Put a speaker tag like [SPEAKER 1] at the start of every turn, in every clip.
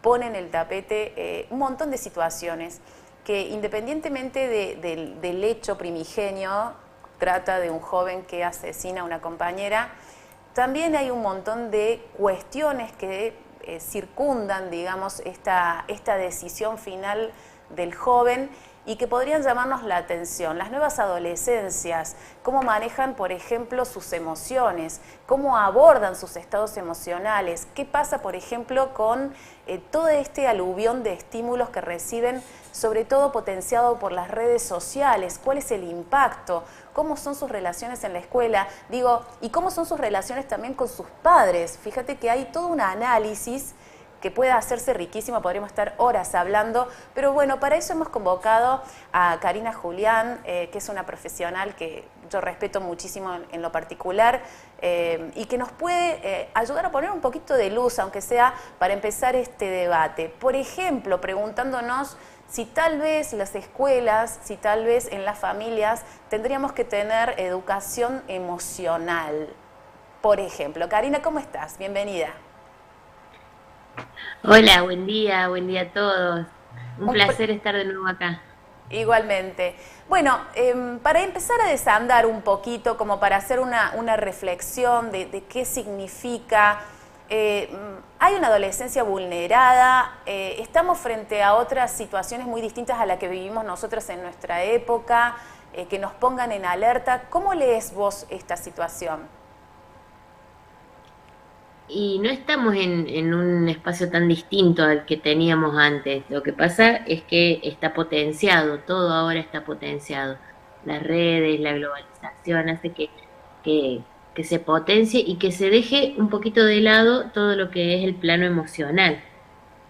[SPEAKER 1] pone en el tapete un montón de situaciones que independientemente del hecho primigenio, trata de un joven que asesina a una compañera, también hay un montón de cuestiones que circundan, digamos, esta decisión final del joven y que podrían llamarnos la atención. Las nuevas adolescencias, cómo manejan, por ejemplo, sus emociones, cómo abordan sus estados emocionales, qué pasa, por ejemplo, con todo este aluvión de estímulos que reciben, sobre todo potenciado por las redes sociales, cuál es el impacto, cómo son sus relaciones en la escuela, digo, y cómo son sus relaciones también con sus padres. Fíjate que hay todo un análisis que pueda hacerse riquísimo, podríamos estar horas hablando, pero bueno, para eso hemos convocado a Karina Julián, que es una profesional que yo respeto muchísimo en lo particular y que nos puede ayudar a poner un poquito de luz, aunque sea para empezar este debate. Por ejemplo, preguntándonos si tal vez las escuelas, si tal vez en las familias tendríamos que tener educación emocional. Por ejemplo, Karina, ¿cómo estás? Bienvenida.
[SPEAKER 2] Hola, buen día a todos. Un
[SPEAKER 1] Un
[SPEAKER 2] placer estar de nuevo acá.
[SPEAKER 1] Igualmente. Bueno, para empezar a desandar un poquito, como para hacer una reflexión de qué significa, hay una adolescencia vulnerada, estamos frente a otras situaciones muy distintas a las que vivimos nosotros en nuestra época, que nos pongan en alerta. ¿Cómo lees vos esta situación?
[SPEAKER 2] Y no estamos en un espacio tan distinto al que teníamos antes. Lo que pasa es que está potenciado, todo ahora está potenciado. Las redes, la globalización hace que, que se potencie y que se deje un poquito de lado todo lo que es el plano emocional.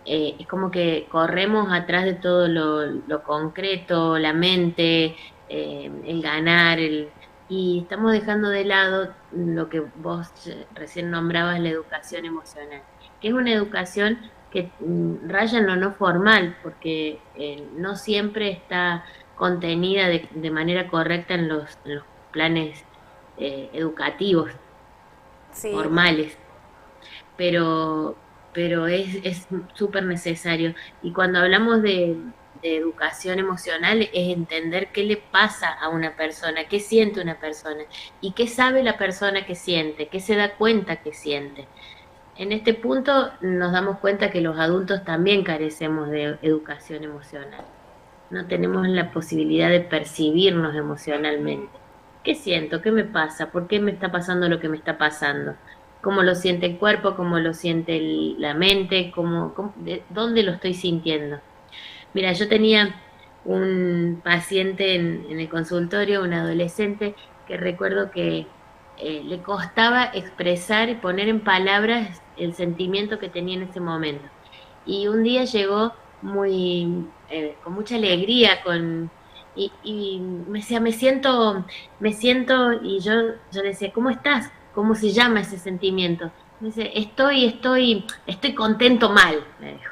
[SPEAKER 2] Es como que corremos atrás de todo lo concreto, la mente, el ganar, y estamos dejando de lado lo que vos recién nombrabas, la educación emocional, que es una educación que raya en lo no formal, porque no siempre está contenida de manera correcta en los planes educativos
[SPEAKER 1] Sí,
[SPEAKER 2] formales, pero, pero es súper necesario. Y cuando hablamos de educación emocional es entender qué le pasa a una persona, qué siente una persona y qué sabe la persona que siente, qué se da cuenta que siente. En este punto nos damos cuenta que los adultos también carecemos de educación emocional. No tenemos la posibilidad de percibirnos emocionalmente. ¿Qué siento? ¿Qué me pasa? ¿Por qué me está pasando lo que me está pasando? ¿Cómo lo siente el cuerpo? ¿Cómo lo siente la mente? ¿Dónde lo estoy sintiendo? Mira, yo tenía un paciente en el consultorio, un adolescente, que recuerdo que le costaba expresar y poner en palabras el sentimiento que tenía en ese momento. Y un día llegó con mucha alegría, y me decía, me siento, y yo le decía, ¿cómo estás? ¿Cómo se llama ese sentimiento? Me dice, estoy contento mal, me dijo.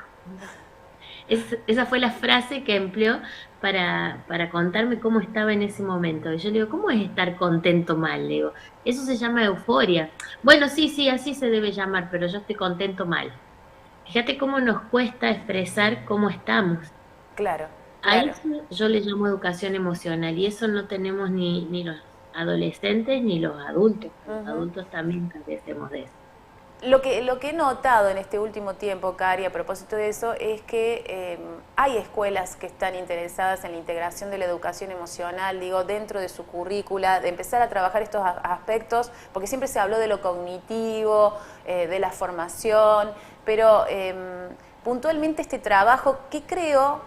[SPEAKER 2] Esa fue la frase que empleó para contarme cómo estaba en ese momento. Y yo le digo, ¿cómo es estar contento mal? Le digo, eso se llama euforia. Bueno, sí, sí, así se debe llamar, pero yo estoy contento mal. Fíjate cómo nos cuesta expresar cómo estamos.
[SPEAKER 1] claro,
[SPEAKER 2] A
[SPEAKER 1] claro.
[SPEAKER 2] eso yo le llamo educación emocional y eso no tenemos ni los adolescentes ni los adultos. Los
[SPEAKER 1] Ujú.
[SPEAKER 2] adultos también carecemos de eso.
[SPEAKER 1] Lo que he notado en este último tiempo, Cari, a propósito de eso, es que hay escuelas que están interesadas en la integración de la educación emocional, digo, dentro de su currícula, de empezar a trabajar estos aspectos, porque siempre se habló de lo cognitivo, de la formación, pero puntualmente este trabajo que creo,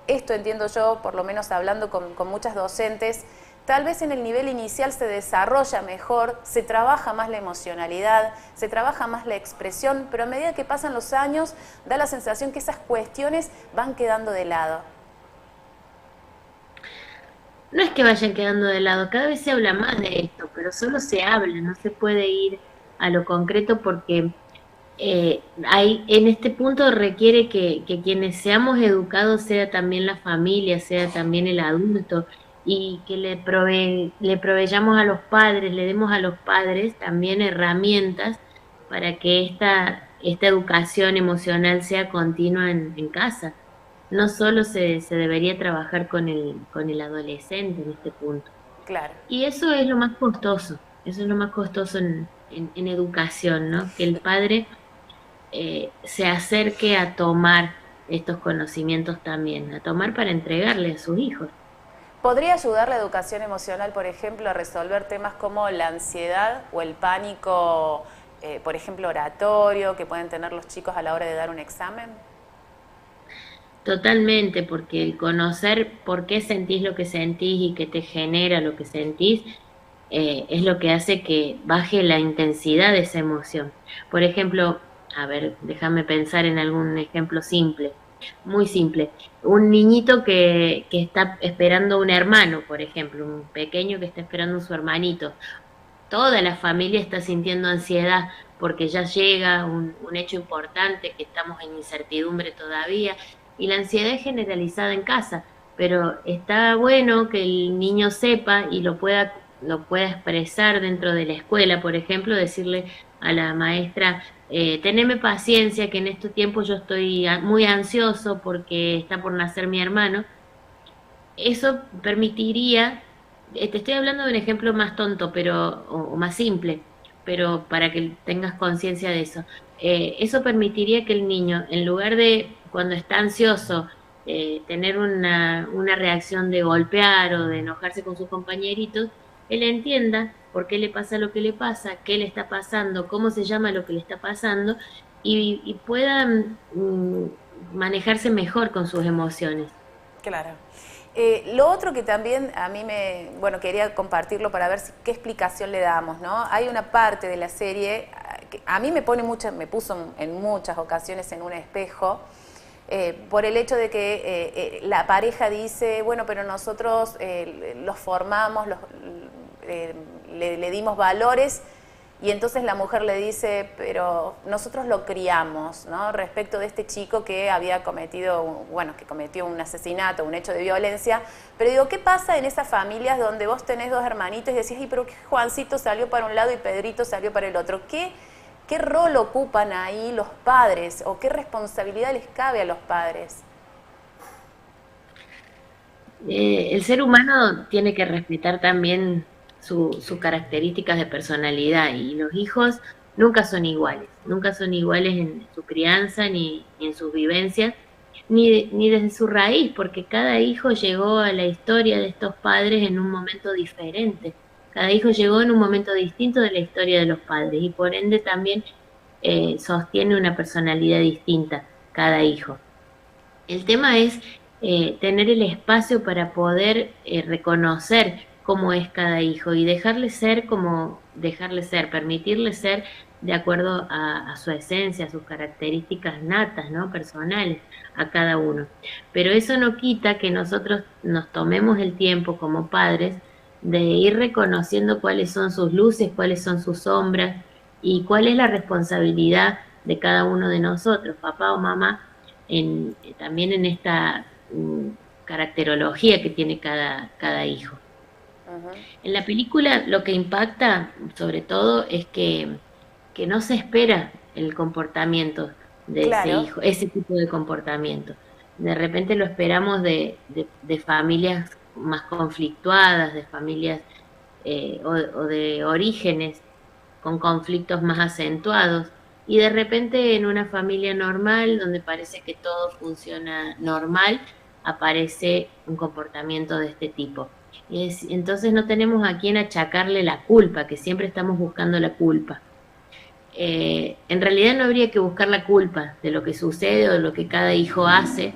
[SPEAKER 1] esto entiendo yo, por lo menos hablando con muchas docentes, tal vez en el nivel inicial se desarrolla mejor, se trabaja más la emocionalidad, se trabaja más la expresión, pero a medida que pasan los años da la sensación que esas cuestiones van quedando de lado.
[SPEAKER 2] No es que vayan quedando de lado, cada vez se habla más de esto, pero solo se habla, no se puede ir a lo concreto porque en este punto requiere que quienes seamos educados sea también la familia, sea también el adulto, y que le proveyamos a los padres, le demos a los padres también herramientas para que esta educación emocional sea continua en casa. No solo se debería trabajar con el adolescente en este punto.
[SPEAKER 1] Claro.
[SPEAKER 2] Y eso es lo más costoso, eso es lo más costoso en educación, ¿no? Que el padre se acerque a tomar estos conocimientos también, a tomar para entregarle a sus hijos.
[SPEAKER 1] ¿Podría ayudar la educación emocional, por ejemplo, a resolver temas como la ansiedad o el pánico, por ejemplo, oratorio, que pueden tener los chicos a la hora de dar un examen?
[SPEAKER 2] Totalmente, porque el conocer por qué sentís lo que sentís y qué te genera lo que sentís, es lo que hace que baje la intensidad de esa emoción. Por ejemplo, a ver, déjame pensar en algún ejemplo simple, muy simple. Un niñito que está esperando un hermano, por ejemplo, un pequeño que está esperando a su hermanito. Toda la familia está sintiendo ansiedad porque ya llega un hecho importante, que estamos en incertidumbre todavía, y la ansiedad es generalizada en casa, pero está bueno que el niño sepa y lo pueda expresar dentro de la escuela, por ejemplo, decirle a la maestra, teneme paciencia, que en estos tiempos yo estoy muy ansioso porque está por nacer mi hermano. Eso permitiría, te estoy hablando de un ejemplo más tonto, pero, o más simple, pero para que tengas conciencia de eso. Eso permitiría que el niño, en lugar de cuando está ansioso, tener una reacción de golpear o de enojarse con sus compañeritos, él entienda por qué le pasa lo que le pasa, qué le está pasando, cómo se llama lo que le está pasando, y pueda manejarse mejor con sus emociones.
[SPEAKER 1] Claro. Lo otro que también a mí bueno, quería compartirlo para ver qué explicación le damos, ¿no? Hay una parte de la serie que a mí me puso en muchas ocasiones en un espejo, por el hecho de que la pareja dice, bueno, pero nosotros los formamos, le dimos valores. Y entonces la mujer le dice, pero nosotros lo criamos, ¿no? Respecto de este chico que había cometido, bueno, que cometió un asesinato, un hecho de violencia. Pero digo, ¿qué pasa en esas familias donde vos tenés dos hermanitos y decís, ay, pero Juancito salió para un lado y Pedrito salió para el otro? ¿Qué rol ocupan ahí los padres o qué responsabilidad les cabe a los padres?
[SPEAKER 2] El ser humano tiene que respetar también sus características de personalidad, y los hijos nunca son iguales en su crianza ni en sus vivencias, ni desde su raíz, porque cada hijo llegó a la historia de estos padres en un momento diferente. Cada hijo llegó en un momento distinto de la historia de los padres y por ende también sostiene una personalidad distinta cada hijo. El tema es tener el espacio para poder reconocer cómo es cada hijo y dejarle ser como dejarle ser, permitirle ser de acuerdo a su esencia, a sus características natas, ¿no? Personales a cada uno. Pero eso no quita que nosotros nos tomemos el tiempo como padres de ir reconociendo cuáles son sus luces, cuáles son sus sombras y cuál es la responsabilidad de cada uno de nosotros, papá o mamá, también en esta caracterología que tiene cada hijo.
[SPEAKER 1] Uh-huh.
[SPEAKER 2] En la película lo que impacta sobre todo es que no se espera el comportamiento de ese
[SPEAKER 1] Claro.
[SPEAKER 2] hijo, ese tipo de comportamiento. De repente lo esperamos de familias más conflictuadas, de familias o de orígenes con conflictos más acentuados, y de repente en una familia normal, donde parece que todo funciona normal, aparece un comportamiento de este tipo. Entonces no tenemos a quién achacarle la culpa, que siempre estamos buscando la culpa. En realidad no habría que buscar la culpa de lo que sucede o de lo que cada hijo hace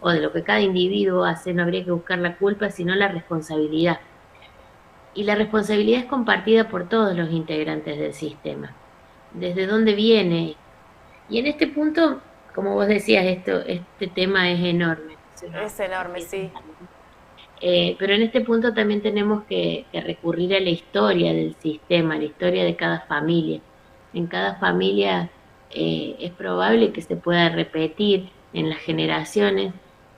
[SPEAKER 2] o de lo que cada individuo hace, no habría que buscar la culpa, sino la responsabilidad. Y la responsabilidad es compartida por todos los integrantes del sistema. ¿Desde dónde viene? Y en este punto, como vos decías, este tema es enorme.
[SPEAKER 1] Es enorme, sí.
[SPEAKER 2] Pero en este punto también tenemos que recurrir a la historia del sistema, a la historia de cada familia. En cada familia es probable que se pueda repetir en las generaciones,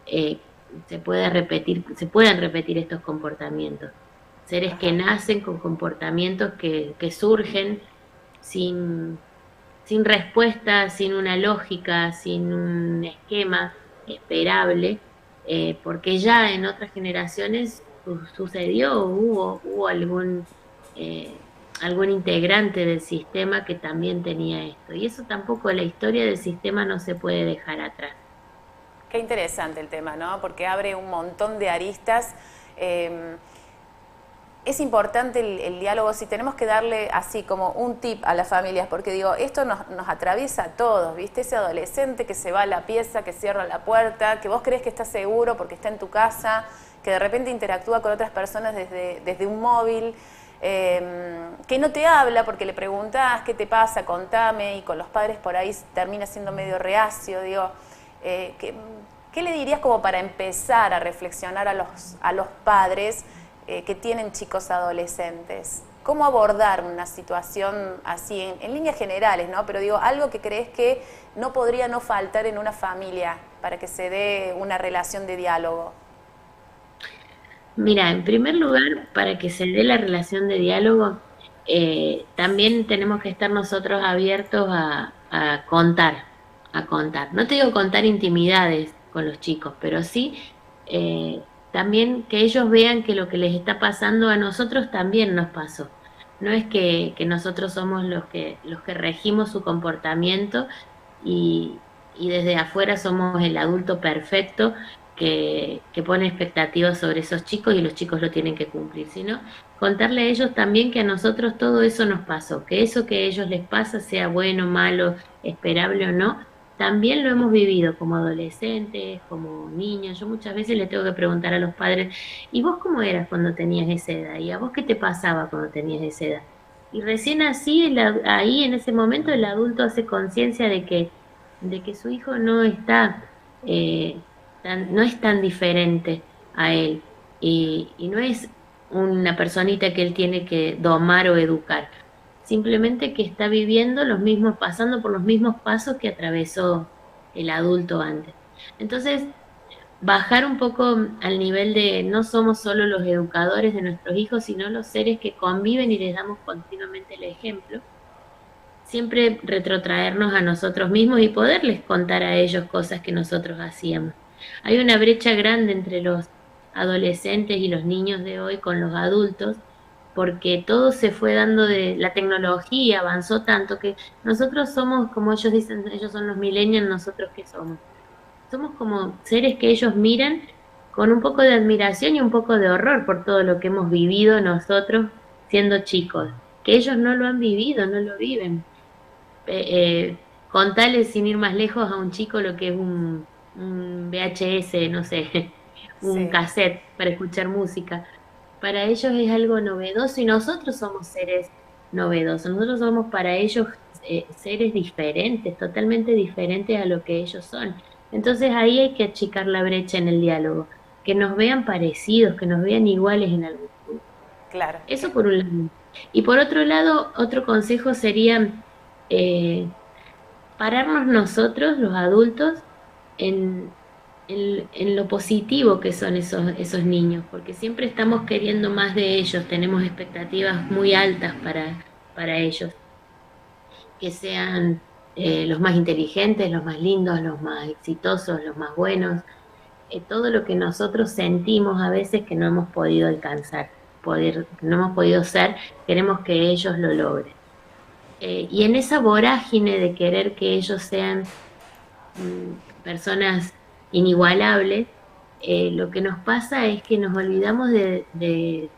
[SPEAKER 2] se puedan repetir estos comportamientos. Seres que nacen con comportamientos que surgen sin sin respuesta, sin una lógica, sin un esquema esperable, porque ya en otras generaciones sucedió, hubo eh, algún integrante del sistema que también tenía esto. Y eso tampoco, la historia del sistema no se puede dejar atrás.
[SPEAKER 1] Qué interesante el tema, ¿no? Porque abre un montón de aristas. Es importante el diálogo, si tenemos que darle así como un tip a las familias, porque digo, esto nos atraviesa a todos, ¿viste? Ese adolescente que se va a la pieza, que cierra la puerta, que vos crees que está seguro porque está en tu casa, que de repente interactúa con otras personas desde un móvil, que no te habla porque le preguntás qué te pasa, contame, y con los padres por ahí termina siendo medio reacio, digo, ¿qué le dirías como para empezar a reflexionar a los padres que tienen chicos adolescentes? ¿Cómo abordar una situación así en líneas generales, ¿no? Pero digo, algo que crees que no podría no faltar en una familia para que se dé una relación de diálogo.
[SPEAKER 2] Mira, en primer lugar, para que se dé la relación de diálogo, también tenemos que estar nosotros abiertos a contar, a contar. No te digo contar intimidades con los chicos, pero sí eh, también que ellos vean que lo que les está pasando a nosotros también nos pasó. No es que nosotros somos los que regimos su comportamiento y desde afuera somos el adulto perfecto que pone expectativas sobre esos chicos y los chicos lo tienen que cumplir, sino contarle a ellos también que a nosotros todo eso nos pasó, que eso que a ellos les pasa, sea bueno, malo, esperable o no, también lo hemos vivido como adolescentes, como niños. Yo muchas veces le tengo que preguntar a los padres, ¿y vos cómo eras cuando tenías esa edad? ¿Y a vos qué te pasaba cuando tenías esa edad? Y recién así, ahí en ese momento, el adulto hace conciencia de que su hijo no está, no es tan diferente a él y no es una personita que él tiene que domar o educar, simplemente que está viviendo los mismos, pasando por los mismos pasos que atravesó el adulto antes. Entonces, bajar un poco al nivel de no somos solo los educadores de nuestros hijos, sino los seres que conviven y les damos continuamente el ejemplo, siempre retrotraernos a nosotros mismos y poderles contar a ellos cosas que nosotros hacíamos. Hay una brecha grande entre los adolescentes y los niños de hoy con los adultos, porque todo se fue dando de la tecnología, avanzó tanto que nosotros somos, como ellos dicen, ellos son los millennials, nosotros ¿qué somos? Somos como seres que ellos miran con un poco de admiración y un poco de horror por todo lo que hemos vivido nosotros siendo chicos, que ellos no lo han vivido, no lo viven. Contarles sin ir más lejos a un chico lo que es un VHS, no sé, un
[SPEAKER 1] Sí.
[SPEAKER 2] cassette para escuchar música. Para ellos es algo novedoso y nosotros somos seres novedosos. Nosotros somos para ellos seres diferentes, totalmente diferentes a lo que ellos son. Entonces ahí hay que achicar la brecha en el diálogo, que nos vean parecidos, que nos vean iguales en algún punto.
[SPEAKER 1] Claro.
[SPEAKER 2] Eso por un lado. Y por otro lado, otro consejo sería eh, pararnos nosotros, los adultos, en, en lo positivo que son esos niños, porque siempre estamos queriendo más de ellos, tenemos expectativas muy altas para ellos, que sean los más inteligentes, los más lindos, los más exitosos, los más buenos, todo lo que nosotros sentimos a veces que no hemos podido alcanzar, no hemos podido ser, queremos que ellos lo logren. Y en esa vorágine de querer que ellos sean personas inigualables, lo que nos pasa es que nos olvidamos de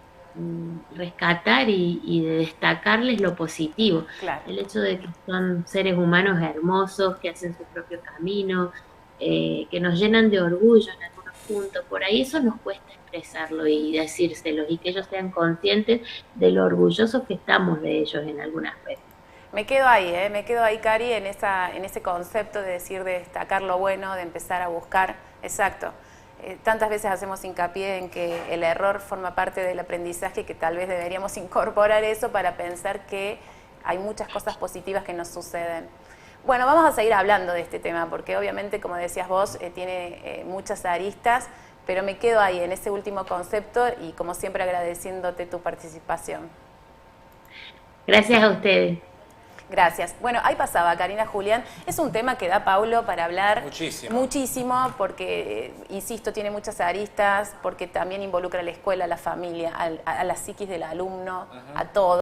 [SPEAKER 2] rescatar y de destacarles lo positivo.
[SPEAKER 1] Claro.
[SPEAKER 2] El hecho de que son seres humanos hermosos, que hacen su propio camino, que nos llenan de orgullo en algunos puntos. Por ahí eso nos cuesta expresarlo y decírselo, y que ellos sean conscientes de lo orgullosos que estamos de ellos en algún aspecto.
[SPEAKER 1] Me quedo ahí, Cari, en ese concepto de decir, de destacar lo bueno, de empezar a buscar, exacto. Tantas veces hacemos hincapié en que el error forma parte del aprendizaje, que tal vez deberíamos incorporar eso para pensar que hay muchas cosas positivas que nos suceden. Bueno, vamos a seguir hablando de este tema, porque obviamente, como decías vos, tiene muchas aristas, pero me quedo ahí en ese último concepto y como siempre agradeciéndote tu participación.
[SPEAKER 2] Gracias a ustedes.
[SPEAKER 1] Gracias. Bueno, ahí pasaba Karina Julián. Es un tema que da Paulo para hablar muchísimo porque, insisto, tiene muchas aristas, porque también involucra a la escuela, a la familia, a la psiquis del alumno, a todo.